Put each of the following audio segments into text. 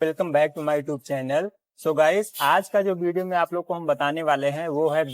Welcome back to my YouTube channel. So guys, आज का जो वीडियो में आप लोग को हम बताने वाले हैं वो है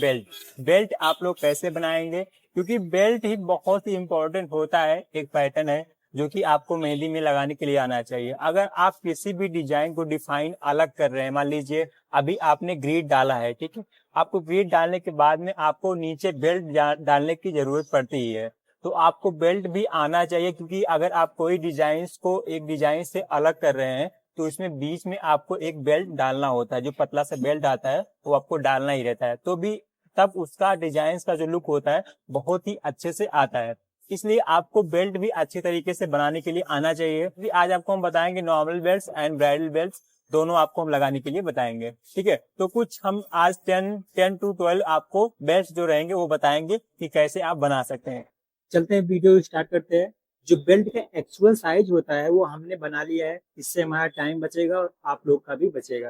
बेल्ट आप लोग कैसे बनाएंगे, क्योंकि बेल्ट ही बहुत ही इंपॉर्टेंट होता है। एक पैटर्न है जो कि आपको मेहंदी में लगाने के लिए आना चाहिए। अगर आप किसी भी डिजाइन को डिफाइन अलग कर रहे हैं, मान लीजिए अभी आपने ग्रिड डाला है, ठीक है, आपको ग्रिड डालने के बाद में आपको नीचे बेल्ट डालने की जरूरत पड़ती ही है, तो आपको बेल्ट भी आना चाहिए। क्योंकि अगर आप कोई डिजाइन को एक डिजाइन से अलग कर रहे हैं तो इसमें बीच में आपको एक बेल्ट डालना होता है। जो पतला सा बेल्ट आता है वो आपको डालना ही रहता है, तो भी तब उसका डिजाइन का जो लुक होता है बहुत ही अच्छे से आता है। इसलिए आपको बेल्ट भी अच्छे तरीके से बनाने के लिए आना चाहिए। आज आपको हम बताएंगे normal belt and bridal belt, दोनों आपको हम लगाने के लिए बताएंगे। ठीक है, तो कुछ हम आज 10 to 12 आपको बेल्ट जो रहेंगे वो बताएंगे कि कैसे आप बना सकते हैं। चलते हैं, वीडियो स्टार्ट करते हैं। जो बेल्ट का एक्चुअल साइज होता है वो हमने बना लिया है। इससे हमारा टाइम बचेगा और आप लोग का भी बचेगा।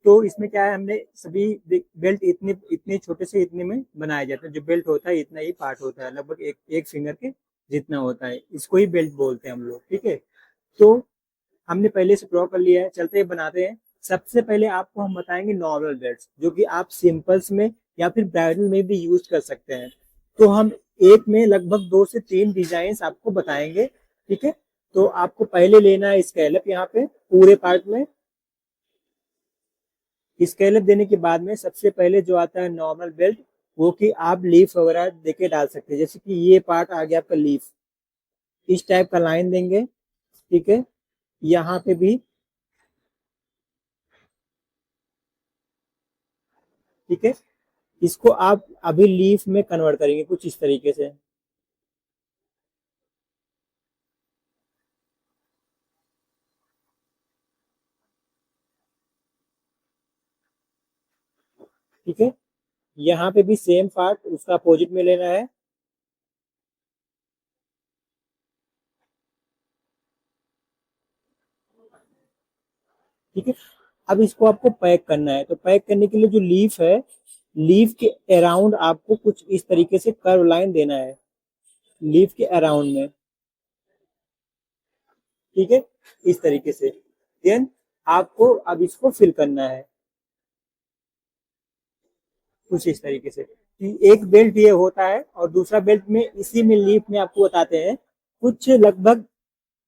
तो इसमें क्या है, हमने सभी बेल्ट इतने इतने छोटे से इतने में बनाया जाता है। जो बेल्ट होता है इतना ही पार्ट होता है, लगभग एक फिंगर के जितना होता है। इसको ही बेल्ट बोलते हैं हम लोग। ठीक है, तो हमने पहले से ड्रॉ कर लिया है। चलते हैं, बनाते हैं। सबसे पहले आपको हम बताएंगे नॉर्मल बेल्ट, जो कि आप सिंपल्स में या फिर ब्राइडल में भी यूज कर सकते हैं। तो हम एक में लगभग 2 से 3 डिजाइन आपको बताएंगे। ठीक है, तो आपको पहले लेना है स्केलप। यहाँ पे पूरे पार्ट में स्केलप देने के बाद में सबसे पहले जो आता है नॉर्मल बेल्ट, वो कि आप लीफ वगैरह देके डाल सकते हैं। जैसे कि ये पार्ट आ गया आपका लीफ, इस टाइप का लाइन देंगे। ठीक है, यहाँ पे भी। ठीक है, इसको आप अभी लीफ में कन्वर्ट करेंगे कुछ इस तरीके से। ठीक है, यहाँ पे भी सेम पार्ट उसका अपोजिट में लेना है। ठीक है, अब इसको आपको पैक करना है। तो पैक करने के लिए जो लीफ है, लीफ के अराउंड आपको कुछ इस तरीके से कर्व लाइन देना है, लीफ के अराउंड में। ठीक है, इस तरीके से। देन आपको अब इसको फिल करना है कुछ इस तरीके से। एक बेल्ट ये होता है, और दूसरा बेल्ट में इसी में लीफ में आपको बताते हैं कुछ लगभग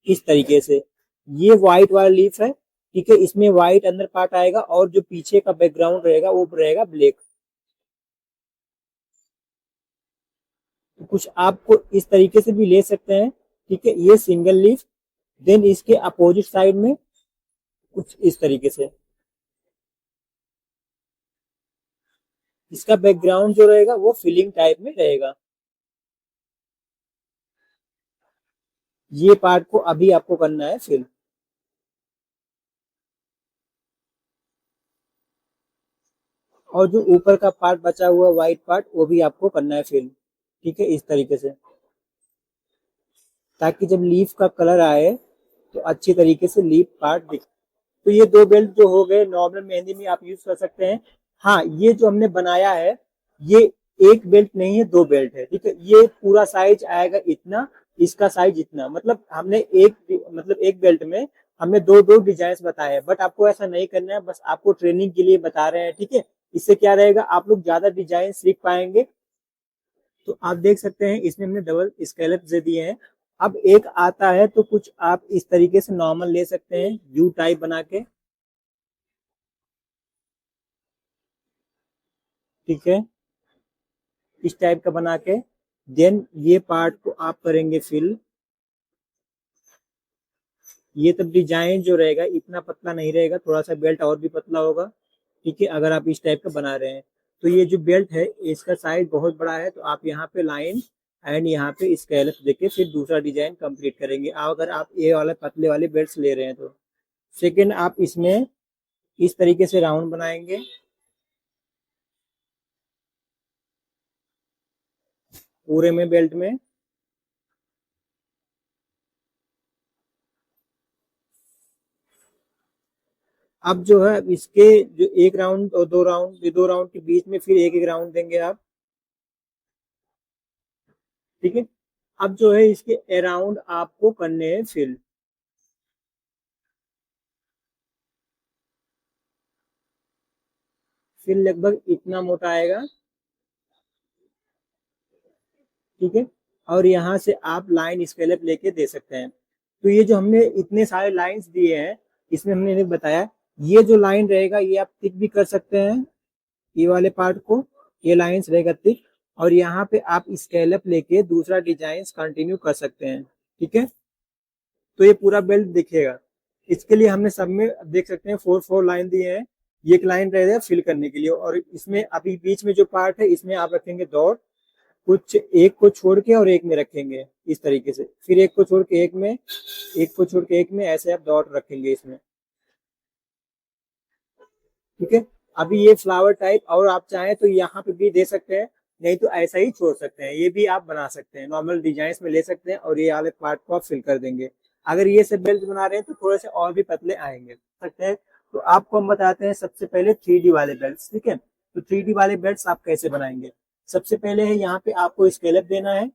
इस तरीके से। ये व्हाइट वाला लीफ है। ठीक है, इसमें व्हाइट अंदर पार्ट आएगा और जो पीछे का बैकग्राउंड रहेगा वो रहेगा ब्लैक। तो कुछ आपको इस तरीके से भी ले सकते हैं। ठीक है, ये सिंगल लीफ। देन इसके अपोजिट साइड में कुछ इस तरीके से। इसका बैकग्राउंड जो रहेगा वो फिलिंग टाइप में रहेगा। ये पार्ट को अभी आपको करना है फिल। और जो ऊपर का पार्ट बचा हुआ व्हाइट पार्ट, वो भी आपको करना है फिल। ठीक है, इस तरीके से, ताकि जब लीफ का कलर आए तो अच्छी तरीके से लीफ पार्ट दिखे। तो ये 2 बेल्ट जो हो गए, नॉर्मल मेहंदी में आप यूज कर सकते हैं। हाँ, ये जो हमने बनाया है, ये एक बेल्ट नहीं है, 2 बेल्ट है। ठीक है, ये पूरा साइज आएगा इतना, इसका साइज इतना। मतलब हमने एक बेल्ट में हमने दो दो डिजाइन बताए हैं। बट आपको ऐसा नहीं करना है, बस आपको ट्रेनिंग के लिए बता रहे हैं। ठीक है, इससे क्या रहेगा, आप लोग ज्यादा डिजाइन सीख पाएंगे। तो आप देख सकते हैं इसमें हमने डबल स्कैलप दे दिए हैं। अब एक आता है तो कुछ आप इस तरीके से नॉर्मल ले सकते हैं, यू टाइप बना के। ठीक है, इस टाइप का बना के। देन ये पार्ट को आप करेंगे फिल। ये तब डिजाइन जो रहेगा इतना पतला नहीं रहेगा, थोड़ा सा बेल्ट और भी पतला होगा। ठीक है, अगर आप इस टाइप का बना रहे हैं तो ये जो बेल्ट है इसका साइज बहुत बड़ा है, तो आप यहाँ पे लाइन एंड यहाँ पे स्केलप देके फिर दूसरा डिजाइन कंप्लीट करेंगे। अगर आप ये वाले पतले वाले बेल्ट ले रहे हैं तो सेकेंड आप इसमें इस तरीके से राउंड बनाएंगे पूरे में बेल्ट में। अब जो है इसके जो एक राउंड और 2 राउंड, 2 राउंड के बीच में फिर एक एक राउंड देंगे आप। ठीक है, अब जो है इसके अराउंड आपको करने हैं फिल। फिर लगभग इतना मोटा आएगा, ठीक है। और यहाँ से आप लाइन स्केलअप लेके दे सकते हैं। तो ये जो हमने इतने सारे लाइंस दिए हैं, इसमें हमने इन्हें बताया, ये जो लाइन रहेगा ये आप टिक भी कर सकते हैं, ये वाले पार्ट को, ये लाइंस रहेगा टिक, और यहाँ पे आप स्केलअप लेके दूसरा डिजाइन कंटिन्यू कर सकते हैं, ठीक है। तो ये पूरा बेल्ट दिखेगा। इसके लिए हमने सब में देख सकते हैं 4 लाइन दिए हैं। ये एक लाइन रहेगा फिल करने के लिए, और इसमें अभी बीच में जो पार्ट है इसमें आप रखेंगे डॉट, कुछ एक को छोड़ के और एक में रखेंगे इस तरीके से, फिर एक को छोड़ के एक में, एक को छोड़ के एक में, ऐसे आप डॉट रखेंगे इसमें, ठीक है। अभी ये फ्लावर टाइप, और आप चाहें तो यहाँ पे भी दे सकते हैं, नहीं तो ऐसा ही छोड़ सकते हैं, ये भी आप बना सकते हैं, नॉर्मल डिजाइन में ले सकते हैं, और ये वाले पार्ट को आप फिल कर देंगे। अगर ये सब बेल्ट बना रहे हैं तो थोड़े से और भी पतले आएंगे सकते हैं। तो आपको हम बताते हैं सबसे पहले 3D वाले बेल्ट, ठीक है। तो 3D वाले बेल्ट आप कैसे बनाएंगे? सबसे पहले है यहाँ पे आपको स्केलअप देना है।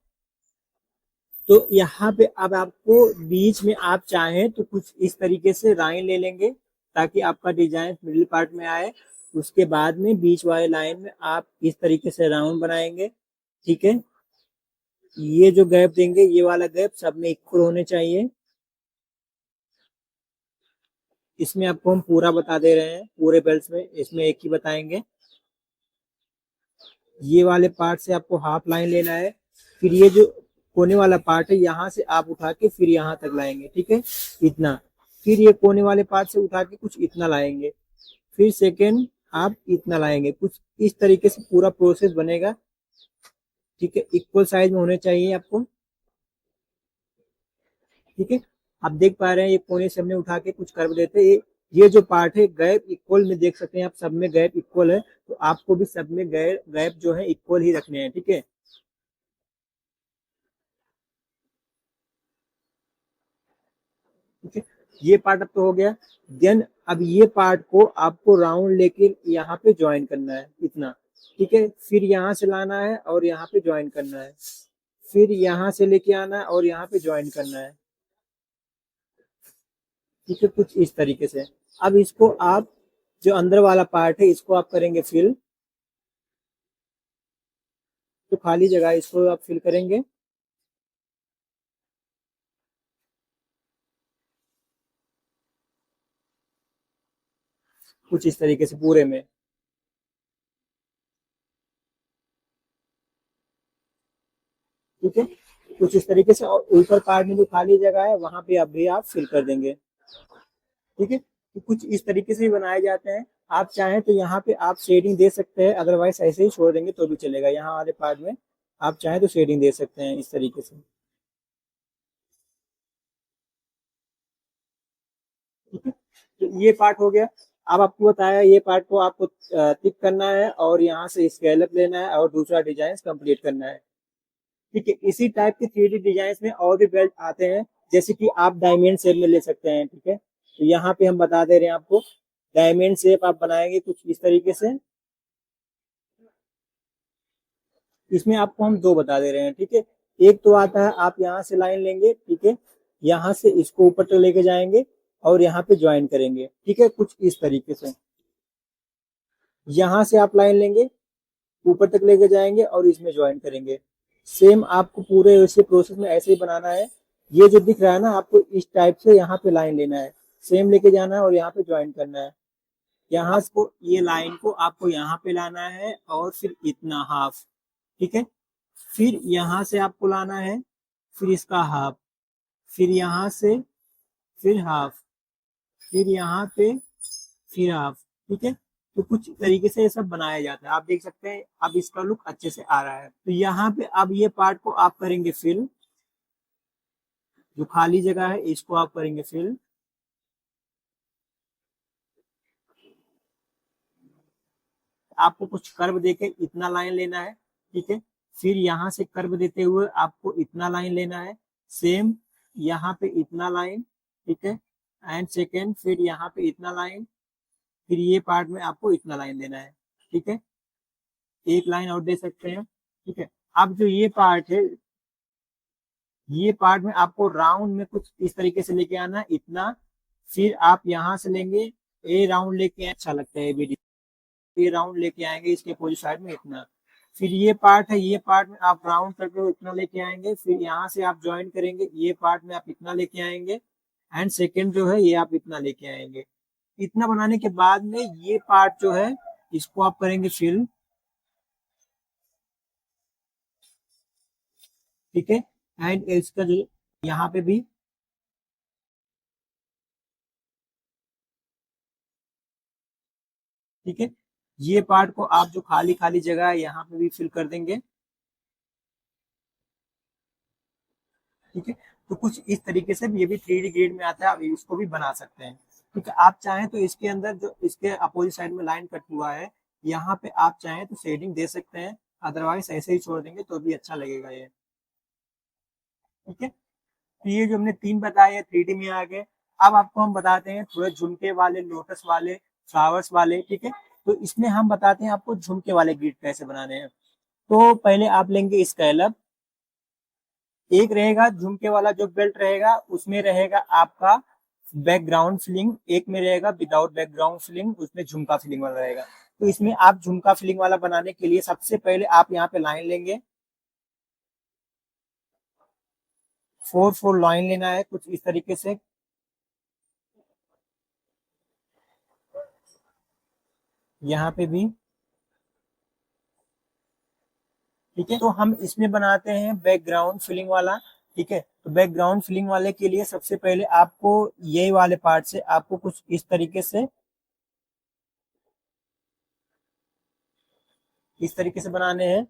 तो यहाँ पे अब आपको बीच में आप चाहें तो कुछ इस तरीके से लाइन ले लेंगे ताकि आपका डिजाइन मिडिल पार्ट में आए। उसके बाद में बीच वाले लाइन में आप इस तरीके से राउंड बनाएंगे, ठीक है। ये जो गैप देंगे, ये वाला गैप सब में इक्वल होने चाहिए। इसमें आपको हम पूरा बता दे रहे हैं, पूरे बेल्ट में इसमें एक ही बताएंगे। ये वाले पार्ट से आपको हाफ लाइन लेना है, फिर ये जो कोने वाला पार्ट है यहाँ से आप उठा के फिर यहाँ तक लाएंगे, ठीक है, इतना। फिर ये कोने वाले पार्ट से उठा के कुछ इतना लाएंगे, फिर सेकेंड आप इतना लाएंगे, कुछ इस तरीके से पूरा प्रोसेस बनेगा, ठीक है। इक्वल साइज में होने चाहिए आपको, ठीक है। आप देख पा रहे हैं ये कोने से हमने उठा के कुछ कर्व देते हैं। ये जो पार्ट है गैप इक्वल में देख सकते हैं आप, सब में गैप इक्वल है, तो आपको भी सब में गैप जो है इक्वल ही रखने हैं, ठीक है। ठीक है, ये पार्ट अब तो हो गया। देन अब ये पार्ट को आपको राउंड लेके यहाँ पे ज्वाइन करना है, इतना, ठीक है। फिर यहाँ से लाना है और यहाँ पे ज्वाइन करना है, फिर यहाँ से लेके आना है और यहाँ पे ज्वाइन करना है, ठीक है, कुछ इस तरीके से। अब इसको आप जो अंदर वाला पार्ट है इसको आप करेंगे फिल, तो खाली जगह इसको आप फिल करेंगे, कुछ इस तरीके से पूरे में, ठीक है, कुछ इस तरीके से। और ऊपर पार्ट में जो खाली जगह है वहां पे अभी आप फिल कर देंगे, ठीक है। तो कुछ इस तरीके से ही बनाए जाते हैं। आप चाहें तो यहाँ पे आप शेडिंग दे सकते हैं, अदरवाइज ऐसे ही छोड़ देंगे तो भी चलेगा। यहाँ वाले पार्ट में आप चाहें तो शेडिंग दे सकते हैं इस तरीके से, ठीक है। तो ये पार्ट हो गया। अब आपको बताया ये पार्ट को आपको टिक करना है और यहाँ से स्केलअप लेना है और दूसरा डिजाइन कंप्लीट करना है, ठीक है। इसी टाइप के 3D डिजाइन में और भी बेल्ट आते हैं, जैसे कि आप डायमंड शेप में ले सकते हैं, ठीक है। तो यहाँ पे हम बता दे रहे हैं आपको, डायमंड शेप आप बनाएंगे कुछ इस तरीके से। इसमें आपको हम दो बता दे रहे हैं, ठीक है। एक तो आता है आप यहाँ से लाइन लेंगे, ठीक है, यहाँ से इसको ऊपर तक लेके जाएंगे और यहाँ पे ज्वाइन करेंगे, ठीक है, कुछ इस तरीके से। यहाँ से आप लाइन लेंगे, ऊपर तक लेके जाएंगे और इसमें ज्वाइन करेंगे। सेम आपको पूरे इसी प्रोसेस में ऐसे ही बनाना है। ये जो दिख रहा है ना, आपको इस टाइप से यहाँ पे लाइन लेना है, सेम लेके जाना है और यहाँ पे ज्वाइन करना है। यहाँ को ये लाइन को आपको यहाँ पे लाना है और फिर इतना हाफ, ठीक है। फिर यहाँ से आपको लाना है, फिर इसका हाफ, फिर यहाँ से, फिर हाफ, फिर यहाँ पे, फिर हाफ, ठीक है। तो कुछ तरीके से ये सब बनाया जाता है, आप देख सकते हैं। अब इसका लुक अच्छे से आ रहा है। तो यहाँ पे अब ये पार्ट को आप करेंगे फिल, जो खाली जगह है इसको आप करेंगे फिल, आपको कुछ कर्व देके इतना लाइन लेना है, ठीक है। फिर यहाँ से कर्व देते हुए आपको इतना लाइन लेना है, सेम यहाँ पे इतना लाइन, ठीक है। एंड सेकेंड फिर यहाँ पे इतना लाइन, फिर ये पार्ट में आपको इतना लाइन देना है, ठीक है। एक लाइन और दे सकते हैं, ठीक है। अब जो ये पार्ट है, ये पार्ट में आपको राउंड में कुछ इस तरीके से लेके आना है, इतना। फिर आप यहाँ से लेंगे, ए राउंड लेके अच्छा लगता है वीडियो। ये राउंड लेके आएंगे इसके अपोजिट साइड में इतना। फिर ये पार्ट है, ये पार्ट में आप राउंड करके इतना लेके आएंगे, फिर यहाँ से आप ज्वाइन करेंगे, ये पार्ट में आप इतना लेके आएंगे, एंड सेकेंड जो है ये आप इतना लेके आएंगे। इतना बनाने के बाद में ये पार्ट जो है इसको आप करेंगे फिल, ठीक है। एंड इसका जो यहाँ पे भी ठीक है, ये पार्ट को आप जो खाली खाली जगह है यहाँ पे भी फिल कर देंगे, ठीक है। तो कुछ इस तरीके से ये भी 3D ग्रिड में आता है, आप इसको भी बना सकते हैं, ठीक है। आप चाहें तो इसके अंदर जो इसके अपोजिट साइड में लाइन कट हुआ है यहाँ पे आप चाहें तो शेडिंग दे सकते हैं, अदरवाइज ऐसे ही छोड़ देंगे तो भी अच्छा लगेगा ये, ठीक है। तो ये जो हमने 3 बताए 3D में आ गए। अब आपको हम बताते हैं थोड़े झुमके वाले, लोटस वाले, फ्लावर्स वाले, ठीक है। तो इसमें हम बताते हैं आपको झुमके वाले ग्रिड कैसे बनाने हैं। तो पहले आप लेंगे स्कैलप, एक रहेगा झुमके वाला जो बेल्ट रहेगा उसमें रहेगा आपका बैकग्राउंड फिलिंग, एक में रहेगा विदाउट बैकग्राउंड फिलिंग, उसमें झुमका फिलिंग वाला रहेगा। तो इसमें आप झुमका फिलिंग वाला बनाने के लिए सबसे पहले आप यहाँ पे लाइन लेंगे, 4 लाइन लेना है कुछ इस तरीके से, यहाँ पे भी, ठीक है। तो हम इसमें बनाते हैं बैकग्राउंड फिलिंग वाला, ठीक है। तो बैकग्राउंड फिलिंग वाले के लिए सबसे पहले आपको यही वाले पार्ट से आपको कुछ इस तरीके से बनाने हैं।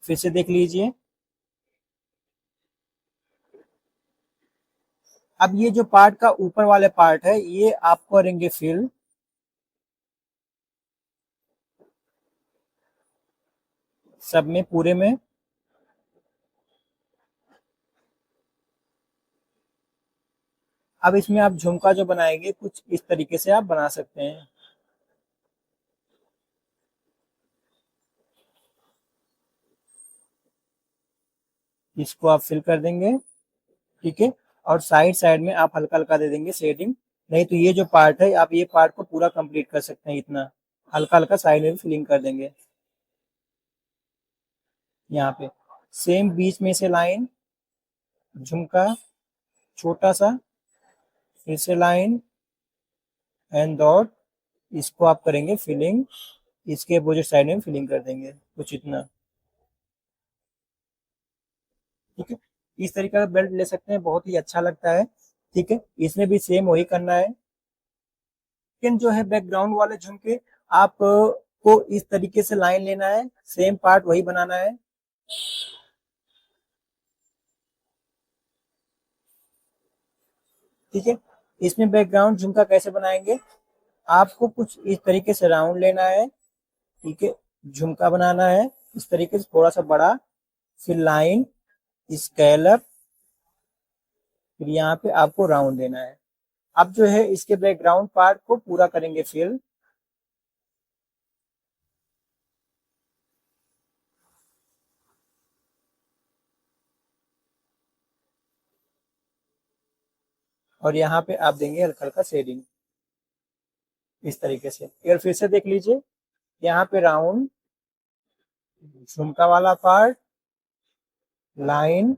फिर से देख लीजिए। अब ये जो पार्ट का ऊपर वाले पार्ट है ये आप करेंगे फिल, सब में पूरे में। अब इसमें आप झुमका जो बनाएंगे कुछ इस तरीके से आप बना सकते हैं, इसको आप फिल कर देंगे, ठीक है। और साइड साइड में आप हल्का हल्का दे देंगे शेडिंग, नहीं तो ये जो पार्ट है आप ये पार्ट को पूरा कंप्लीट कर सकते हैं, इतना हल्का हल्का साइड में भी फिलिंग कर देंगे। यहाँ पे सेम बीच में से लाइन, झुमका छोटा सा, फिर से लाइन एंड डॉट, इसको आप करेंगे फिलिंग, इसके अपोजिट साइड में फिलिंग कर देंगे कुछ इतना, ठीक है। इस तरीके का बेल्ट ले सकते हैं, बहुत ही अच्छा लगता है, ठीक है। इसमें भी सेम वही करना है, लेकिन जो है बैकग्राउंड वाले झुमके आप को इस तरीके से लाइन लेना है, सेम पार्ट वही बनाना है, ठीक है। इसमें बैकग्राउंड झुमका कैसे बनाएंगे, आपको कुछ इस तरीके से राउंड लेना है, ठीक है। झुमका बनाना है इस तरीके से थोड़ा सा बड़ा, फिर लाइन, स्कैलप, फिर यहाँ पे आपको राउंड देना है। अब जो है इसके बैकग्राउंड पार्ट को पूरा करेंगे फिल, और यहाँ पे आप देंगे हल्का हल्का शेडिंग इस तरीके से। एक फिर से देख लीजिए, यहाँ पे राउंड, झुमका वाला पार्ट, लाइन,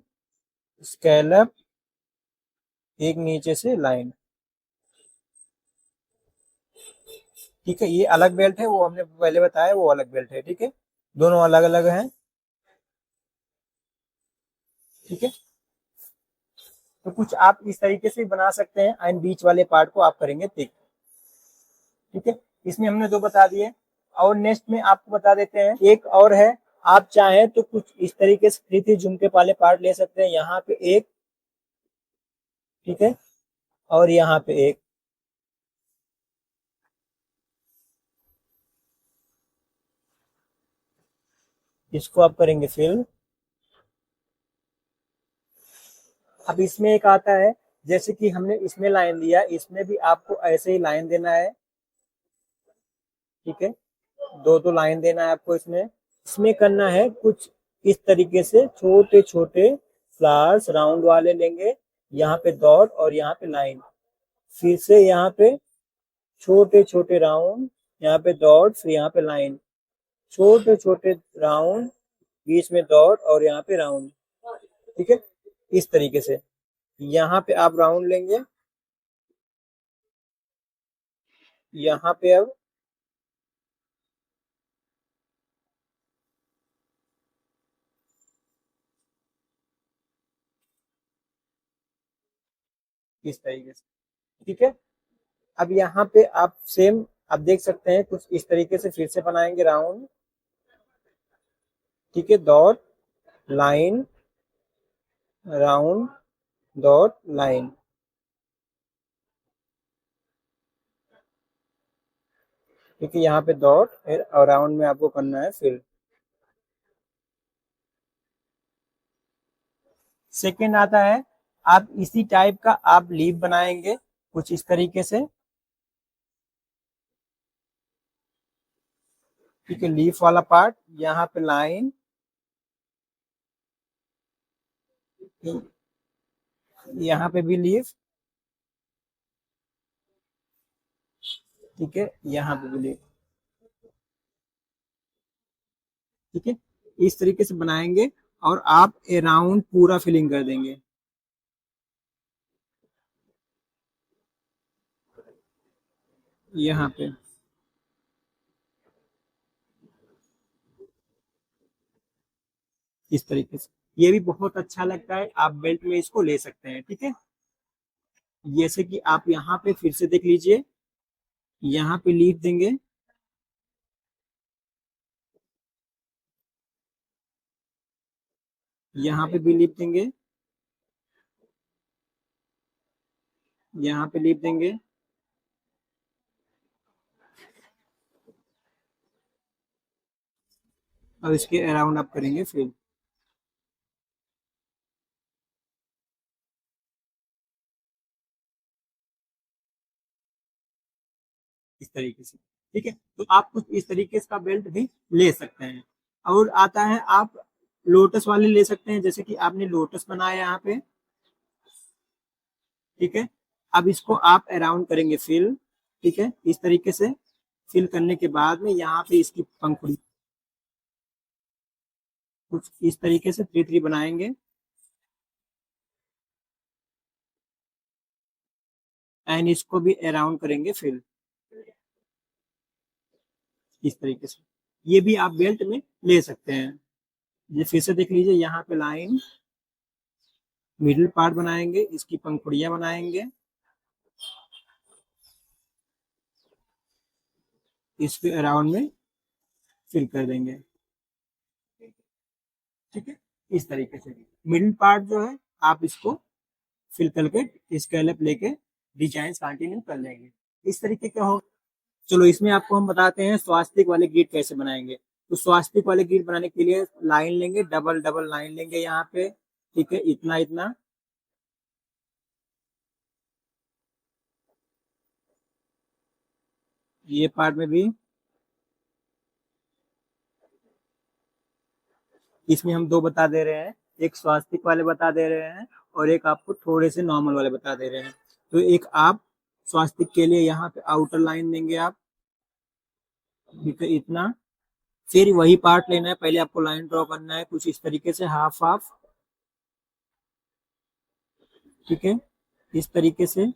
स्कैलप, एक नीचे से लाइन, ठीक है। ये अलग बेल्ट है, वो हमने पहले बताया वो अलग बेल्ट है, ठीक है। दोनों अलग अलग हैं, ठीक है। तो कुछ आप इस तरीके से बना सकते हैं, एंड बीच वाले पार्ट को आप करेंगे थिक, ठीक है। इसमें हमने 2 बता दिए, और नेक्स्ट में आपको बता देते हैं एक और है। आप चाहें तो कुछ इस तरीके से 3 झुमके वाले पार्ट ले सकते हैं, यहाँ पे एक, ठीक है, और यहाँ पे एक, इसको आप करेंगे फिल। अब इसमें एक आता है, जैसे कि हमने इसमें लाइन दिया, इसमें भी आपको ऐसे ही लाइन देना है, ठीक है। 2 लाइन देना है आपको इसमें। इसमें करना है कुछ इस तरीके से, छोटे छोटे फ्लावर्स राउंड वाले लेंगे, यहाँ पे डॉट और यहाँ पे लाइन, फिर से यहाँ पे छोटे छोटे राउंड, यहाँ पे डॉट, फिर यहाँ पे लाइन, छोटे छोटे राउंड, बीच में डॉट और यहाँ पे राउंड। ठीक है, इस तरीके से यहाँ पे आप राउंड लेंगे, यहाँ पे अब इस तरीके से। ठीक है, अब यहाँ पे आप सेम आप देख सकते हैं कुछ इस तरीके से फिर से बनाएंगे राउंड। ठीक है, dot line round dot line. ठीक है, यहाँ पे डॉट फिर और राउंड में आपको करना है फिल। सेकेंड आता है, आप इसी टाइप का आप लीफ बनाएंगे कुछ इस तरीके से। ठीक है, लीफ वाला पार्ट, यहाँ पे लाइन, यहाँ पे भी लीफ। ठीक है, यहाँ पे भी लीफ। ठीक है, इस तरीके से बनाएंगे और आप ए राउंड पूरा फिलिंग कर देंगे। यहाँ पे इस तरीके से ये भी बहुत अच्छा लगता है, आप बेल्ट में इसको ले सकते हैं। ठीक है, जैसे कि आप यहाँ पे फिर से देख लीजिए, यहाँ पे लीफ देंगे, यहाँ पे भी लीफ देंगे, यहाँ पे लीफ देंगे, और इसके अराउंड आप करेंगे फिल। इस तरीके से। ठीक है, तो आप कुछ इस तरीके का बेल्ट भी ले सकते हैं। और आता है, आप लोटस वाले ले सकते हैं, जैसे कि आपने लोटस बनाया यहाँ पे। ठीक है, अब इसको आप अराउंड करेंगे फिल। ठीक है, इस तरीके से फिल करने के बाद में यहाँ पे इसकी पंखुड़ी कुछ इस तरीके से 3 3 बनाएंगे, एंड इसको भी अराउंड करेंगे फिल इस तरीके से। ये भी आप बेल्ट में ले सकते हैं। ये फिर से देख लीजिए, यहाँ पे लाइन, मिडिल पार्ट बनाएंगे, इसकी पंखुड़ियां बनाएंगे, इसके अराउंड में फिल कर देंगे। ठीक है, इस तरीके से मिडिल पार्ट जो है आप इसको फिल करके स्केलप लेके डिजाइन कंटिन्यू कर लेंगे। इस तरीके का हो। चलो, इसमें आपको हम बताते हैं स्वास्तिक वाले ग्रिड कैसे बनाएंगे। तो स्वास्तिक वाले ग्रिड बनाने के लिए लाइन लेंगे, डबल डबल लाइन लेंगे यहाँ पे। ठीक है, इतना इतना, ये पार्ट में भी। इसमें हम 2 बता दे रहे हैं, एक स्वास्तिक वाले बता दे रहे हैं और एक आपको थोड़े से नॉर्मल वाले बता दे रहे हैं। तो एक आप स्वास्तिक के लिए यहाँ पे आउटर लाइन देंगे आप। ठीक है, इतना। फिर वही पार्ट लेना है, पहले आपको लाइन ड्रॉ करना है कुछ इस तरीके से, हाफ हाफ। ठीक है, इस तरीके से।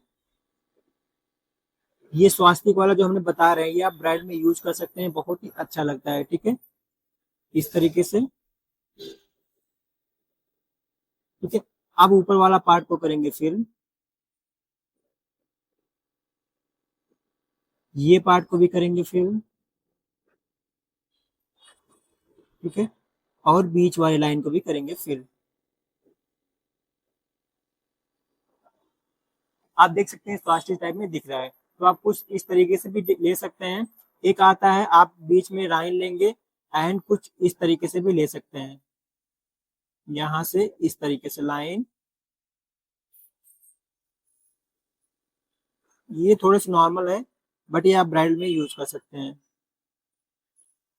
ये स्वास्तिक वाला जो हमने बता रहे हैं, ये आप ब्राइड में यूज कर सकते हैं, बहुत ही अच्छा लगता है। ठीक है, इस तरीके से। ठीक है, अब ऊपर वाला पार्ट को करेंगे फिर, ये पार्ट को भी करेंगे फिर। ठीक है, और बीच वाली लाइन को भी करेंगे फिर। आप देख सकते हैं स्वास्तिक टाइप में दिख रहा है, तो आप कुछ इस तरीके से भी ले सकते हैं। एक आता है, आप बीच में लाइन लेंगे एंड कुछ इस तरीके से भी ले सकते हैं, यहां से इस तरीके से लाइन। ये थोड़े से नॉर्मल है, बट ये आप ब्राइडल में यूज कर सकते हैं।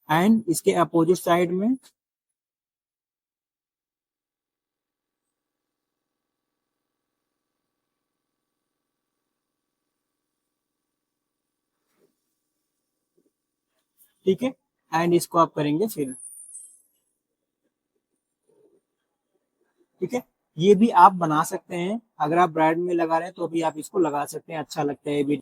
एंड इसके अपोजिट साइड में ठीक है, एंड इसको आप करेंगे फिल। ठीक है, ये भी आप बना सकते हैं, अगर आप ब्राइड में लगा रहे हैं तो भी आप इसको लगा सकते हैं, अच्छा लगता है ये भी।